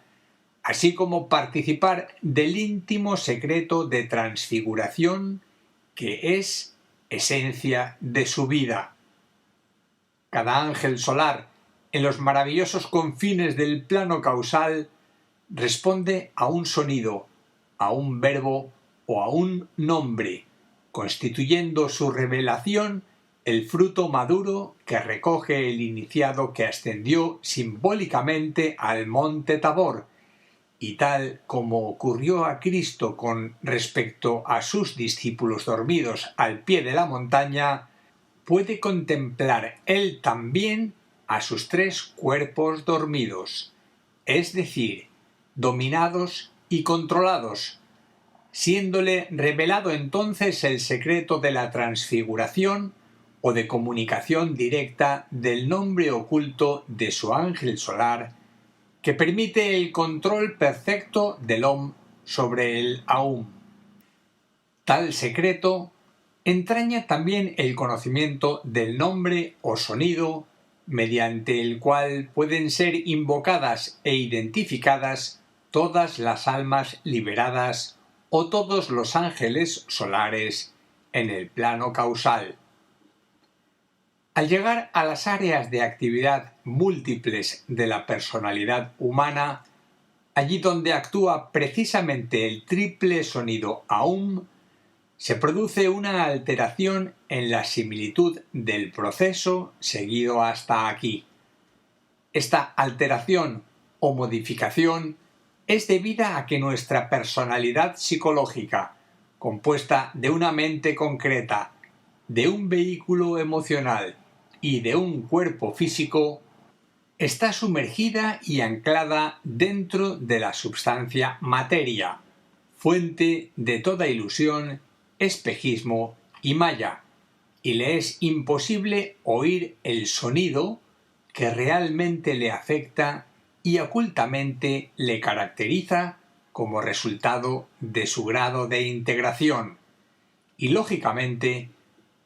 así como participar del íntimo secreto de transfiguración que es esencia de su vida. Cada ángel solar, en los maravillosos confines del plano causal, responde a un sonido, a un verbo o a un nombre, constituyendo su revelación el fruto maduro que recoge el iniciado que ascendió simbólicamente al monte Tabor, y tal como ocurrió a Cristo con respecto a sus discípulos dormidos al pie de la montaña, puede contemplar él también a sus tres cuerpos dormidos, es decir, dominados y controlados, siéndole revelado entonces el secreto de la transfiguración o de comunicación directa del nombre oculto de su ángel solar, que permite el control perfecto del Om sobre el Aum. Tal secreto entraña también el conocimiento del nombre o sonido mediante el cual pueden ser invocadas e identificadas todas las almas liberadas o todos los ángeles solares en el plano causal. Al llegar a las áreas de actividad múltiples de la personalidad humana, allí donde actúa precisamente el triple sonido Aum, se produce una alteración en la similitud del proceso seguido hasta aquí. Esta alteración o modificación es debida a que nuestra personalidad psicológica, compuesta de una mente concreta, de un vehículo emocional y de un cuerpo físico, está sumergida y anclada dentro de la substancia materia, fuente de toda ilusión, espejismo y maya, y le es imposible oír el sonido que realmente le afecta y ocultamente le caracteriza como resultado de su grado de integración, y lógicamente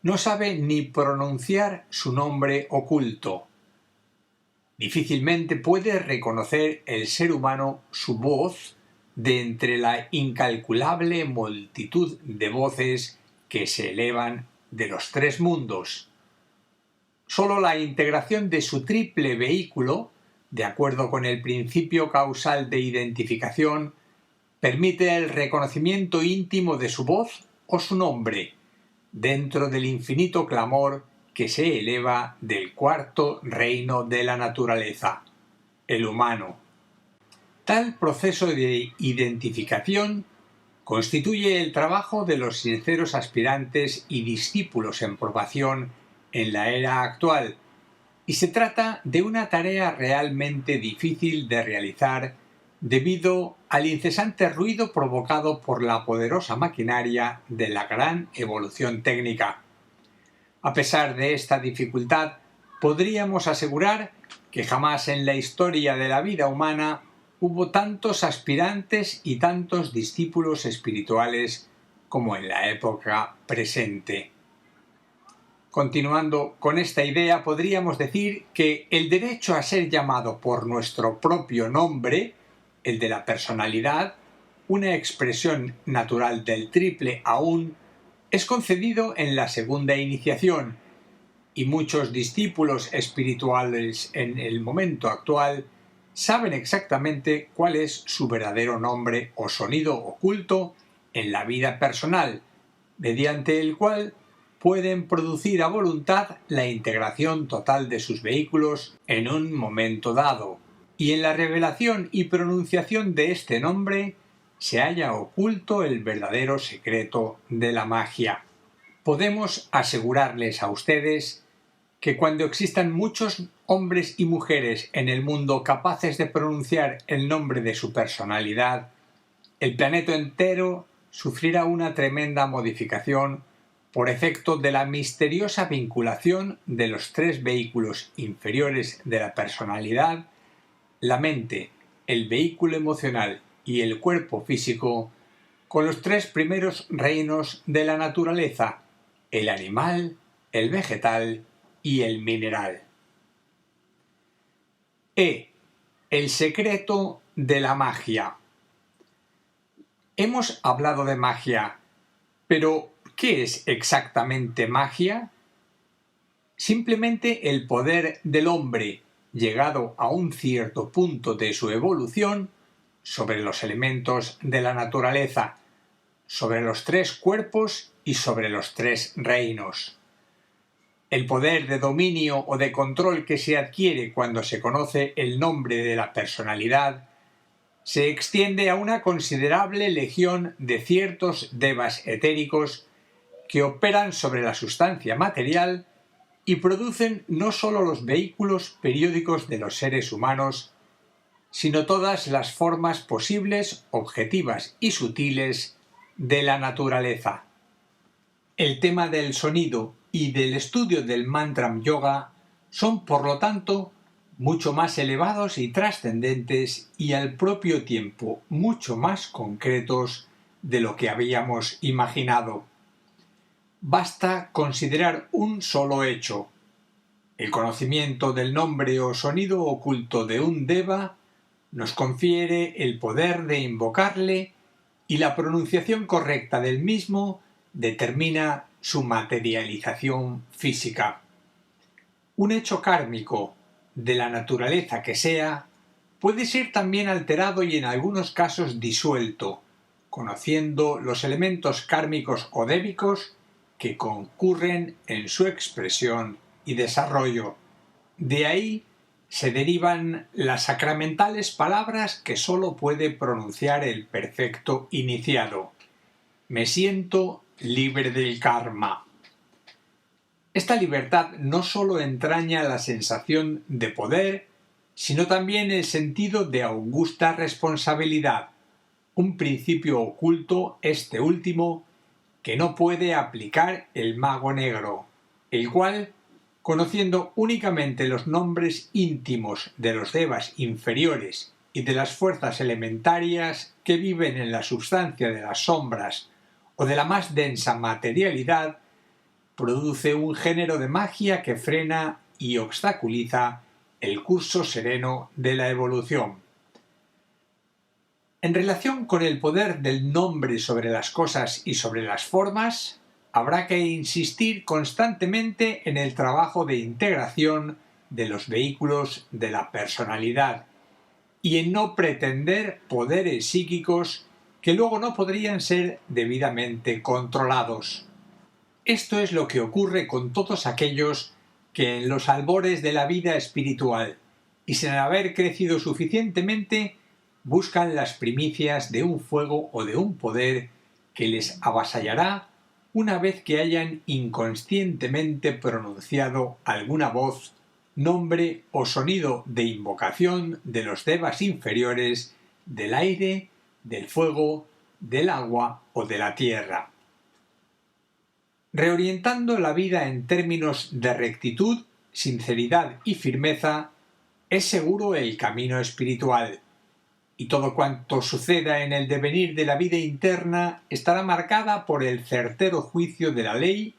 no sabe ni pronunciar su nombre oculto. Difícilmente puede reconocer el ser humano su voz de entre la incalculable multitud de voces que se elevan de los tres mundos. Sólo la integración de su triple vehículo, de acuerdo con el principio causal de identificación, permite el reconocimiento íntimo de su voz o su nombre, dentro del infinito clamor que se eleva del cuarto reino de la naturaleza, el humano. Tal proceso de identificación constituye el trabajo de los sinceros aspirantes y discípulos en probación en la era actual, y se trata de una tarea realmente difícil de realizar debido al incesante ruido provocado por la poderosa maquinaria de la gran evolución técnica. A pesar de esta dificultad, podríamos asegurar que jamás en la historia de la vida humana hubo tantos aspirantes y tantos discípulos espirituales como en la época presente. Continuando con esta idea, podríamos decir que el derecho a ser llamado por nuestro propio nombre, el de la personalidad, una expresión natural del triple aún, es concedido en la segunda iniciación, y muchos discípulos espirituales en el momento actual saben exactamente cuál es su verdadero nombre o sonido oculto en la vida personal, mediante el cual pueden producir a voluntad la integración total de sus vehículos en un momento dado, y en la revelación y pronunciación de este nombre se halla oculto el verdadero secreto de la magia. Podemos asegurarles a ustedes que cuando existan muchos hombres y mujeres en el mundo capaces de pronunciar el nombre de su personalidad, el planeta entero sufrirá una tremenda modificación por efecto de la misteriosa vinculación de los tres vehículos inferiores de la personalidad, la mente, el vehículo emocional y el cuerpo físico, con los tres primeros reinos de la naturaleza, el animal, el vegetal y el mineral. El secreto de la magia. Hemos hablado de magia, pero ¿qué es exactamente magia? Simplemente el poder del hombre, llegado a un cierto punto de su evolución, sobre los elementos de la naturaleza, sobre los tres cuerpos y sobre los tres reinos. El poder de dominio o de control que se adquiere cuando se conoce el nombre de la personalidad se extiende a una considerable legión de ciertos devas etéricos que operan sobre la sustancia material y producen no sólo los vehículos periódicos de los seres humanos, sino todas las formas posibles, objetivas y sutiles de la naturaleza. El tema del sonido y del estudio del mantram yoga son, por lo tanto, mucho más elevados y trascendentes y al propio tiempo mucho más concretos de lo que habíamos imaginado. Basta considerar un solo hecho. El conocimiento del nombre o sonido oculto de un deva nos confiere el poder de invocarle y la pronunciación correcta del mismo determina su materialización física. Un hecho kármico, de la naturaleza que sea, puede ser también alterado y en algunos casos disuelto, conociendo los elementos kármicos o débicos que concurren en su expresión y desarrollo. De ahí se derivan las sacramentales palabras que sólo puede pronunciar el perfecto iniciado. Me siento libre del karma. Esta libertad no sólo entraña la sensación de poder, sino también el sentido de augusta responsabilidad, un principio oculto, este último, que no puede aplicar el mago negro, el cual, conociendo únicamente los nombres íntimos de los devas inferiores y de las fuerzas elementarias que viven en la substancia de las sombras o de la más densa materialidad, produce un género de magia que frena y obstaculiza el curso sereno de la evolución. En relación con el poder del nombre sobre las cosas y sobre las formas, habrá que insistir constantemente en el trabajo de integración de los vehículos de la personalidad y en no pretender poderes psíquicos que luego no podrían ser debidamente controlados. Esto es lo que ocurre con todos aquellos que en los albores de la vida espiritual y sin haber crecido suficientemente buscan las primicias de un fuego o de un poder que les avasallará una vez que hayan inconscientemente pronunciado alguna voz, nombre o sonido de invocación de los devas inferiores, del aire, del fuego, del agua o de la tierra. Reorientando la vida en términos de rectitud, sinceridad y firmeza, es seguro el camino espiritual, y todo cuanto suceda en el devenir de la vida interna estará marcada por el certero juicio de la ley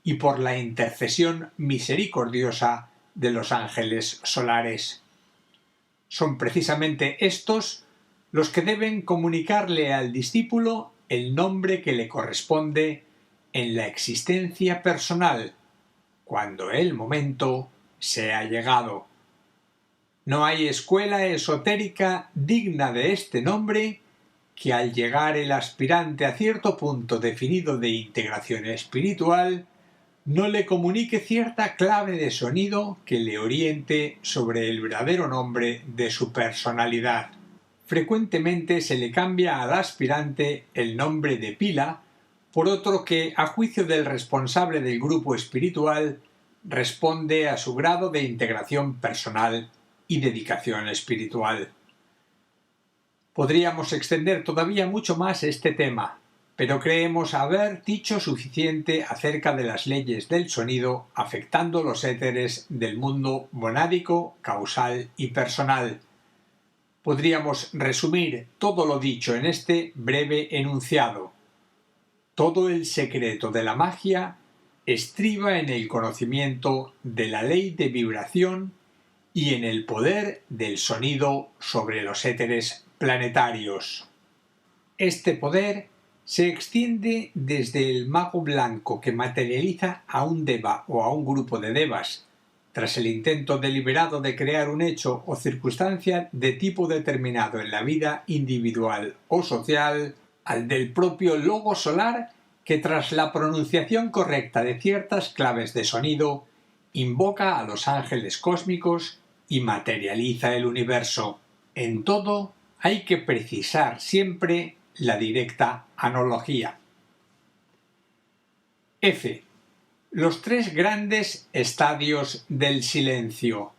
y por la intercesión misericordiosa de los ángeles solares. Son precisamente estos los que deben comunicarle al discípulo el nombre que le corresponde en la existencia personal, cuando el momento sea llegado. No hay escuela esotérica digna de este nombre que al llegar el aspirante a cierto punto definido de integración espiritual no le comunique cierta clave de sonido que le oriente sobre el verdadero nombre de su personalidad. Frecuentemente se le cambia al aspirante el nombre de pila por otro que, a juicio del responsable del grupo espiritual, responde a su grado de integración personal y dedicación espiritual. Podríamos extender todavía mucho más este tema, pero creemos haber dicho suficiente acerca de las leyes del sonido afectando los éteres del mundo monádico, causal y personal. Podríamos resumir todo lo dicho en este breve enunciado. Todo el secreto de la magia estriba en el conocimiento de la ley de vibración y en el poder del sonido sobre los éteres planetarios. Este poder se extiende desde el mago blanco que materializa a un deva o a un grupo de devas, tras el intento deliberado de crear un hecho o circunstancia de tipo determinado en la vida individual o social, al del propio logo solar que tras la pronunciación correcta de ciertas claves de sonido invoca a los ángeles cósmicos y materializa el universo. En todo hay que precisar siempre la directa analogía. F. Los tres grandes estadios del silencio.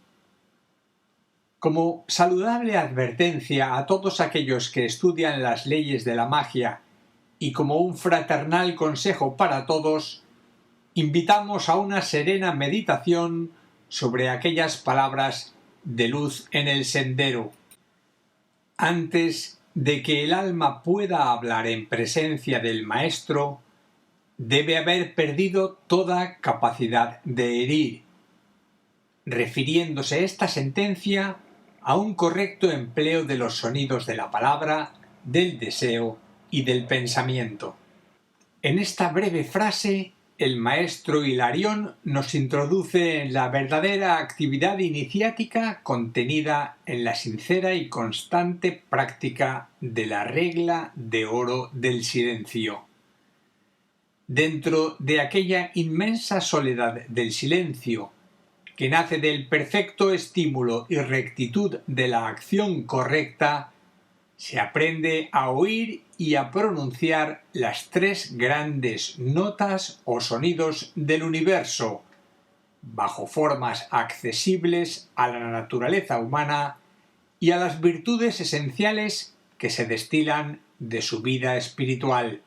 Como saludable advertencia a todos aquellos que estudian las leyes de la magia y como un fraternal consejo para todos, invitamos a una serena meditación sobre aquellas palabras de luz en el sendero. Antes de que el alma pueda hablar en presencia del Maestro, debe haber perdido toda capacidad de herir, refiriéndose esta sentencia a un correcto empleo de los sonidos de la palabra, del deseo y del pensamiento. En esta breve frase, el maestro Hilarión nos introduce en la verdadera actividad iniciática contenida en la sincera y constante práctica de la regla de oro del silencio. Dentro de aquella inmensa soledad del silencio, que nace del perfecto estímulo y rectitud de la acción correcta, se aprende a oír y a pronunciar las tres grandes notas o sonidos del universo, bajo formas accesibles a la naturaleza humana y a las virtudes esenciales que se destilan de su vida espiritual.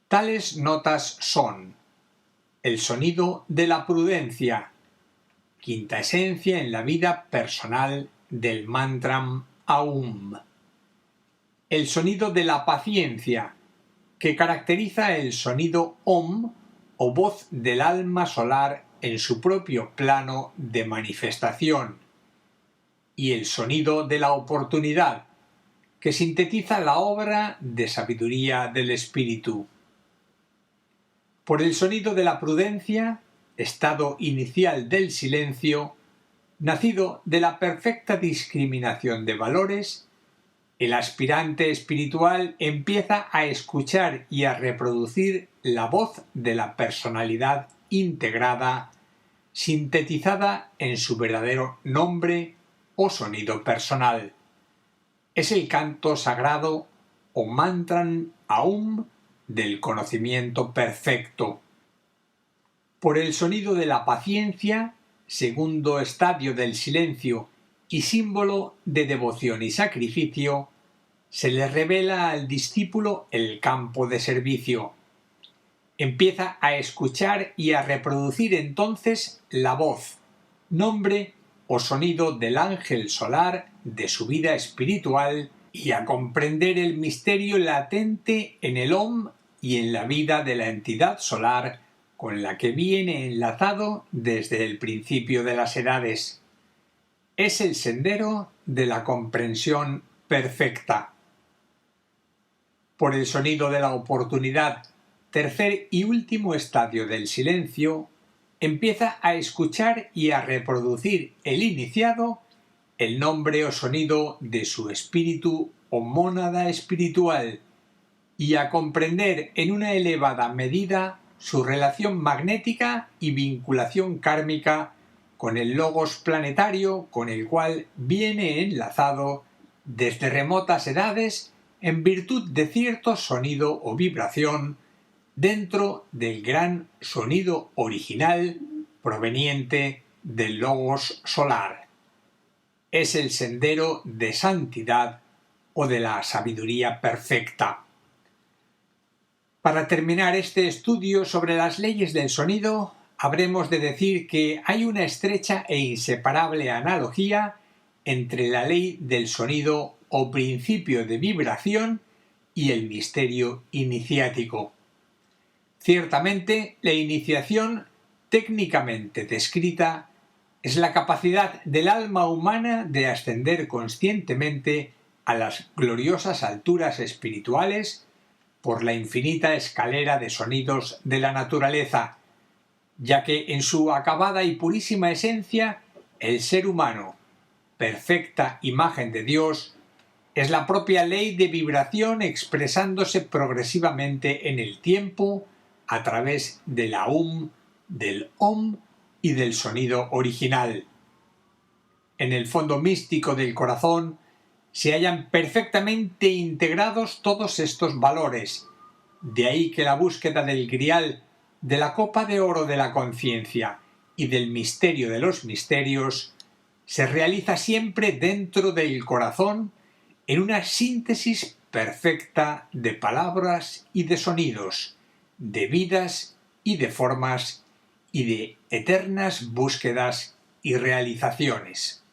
Tales notas son el sonido de la prudencia, quinta esencia en la vida personal del mantram Aum. El sonido de la paciencia, que caracteriza el sonido Om o voz del alma solar en su propio plano de manifestación. Y el sonido de la oportunidad, que sintetiza la obra de sabiduría del espíritu. Por el sonido de la prudencia, estado inicial del silencio, nacido de la perfecta discriminación de valores, el aspirante espiritual empieza a escuchar y a reproducir la voz de la personalidad integrada, sintetizada en su verdadero nombre o sonido personal. Es el canto sagrado o mantram Aum del conocimiento perfecto. Por el sonido de la paciencia, segundo estadio del silencio y símbolo de devoción y sacrificio, se le revela al discípulo el campo de servicio. Empieza a escuchar y a reproducir entonces la voz, nombre o sonido del ángel solar de su vida espiritual y a comprender el misterio latente en el Om y en la vida de la entidad solar con la que viene enlazado desde el principio de las edades. Es el sendero de la comprensión perfecta. Por el sonido de la oportunidad, tercer y último estadio del silencio, empieza a escuchar y a reproducir el iniciado el nombre o sonido de su espíritu o mónada espiritual y a comprender en una elevada medida su relación magnética y vinculación kármica con el logos planetario con el cual viene enlazado desde remotas edades en virtud de cierto sonido o vibración dentro del gran sonido original proveniente del logos solar. Es el sendero de santidad o de la sabiduría perfecta. Para terminar este estudio sobre las leyes del sonido, habremos de decir que hay una estrecha e inseparable analogía entre la ley del sonido o principio de vibración y el misterio iniciático. Ciertamente, la iniciación, técnicamente descrita, es la capacidad del alma humana de ascender conscientemente a las gloriosas alturas espirituales por la infinita escalera de sonidos de la naturaleza, ya que en su acabada y purísima esencia el ser humano, perfecta imagen de Dios, es la propia ley de vibración expresándose progresivamente en el tiempo a través de la del Om y del sonido original. En el fondo místico del corazón se hallan perfectamente integrados todos estos valores, de ahí que la búsqueda del grial, de la copa de oro de la conciencia y del misterio de los misterios se realiza siempre dentro del corazón en una síntesis perfecta de palabras y de sonidos, de vidas y de formas y de eternas búsquedas y realizaciones.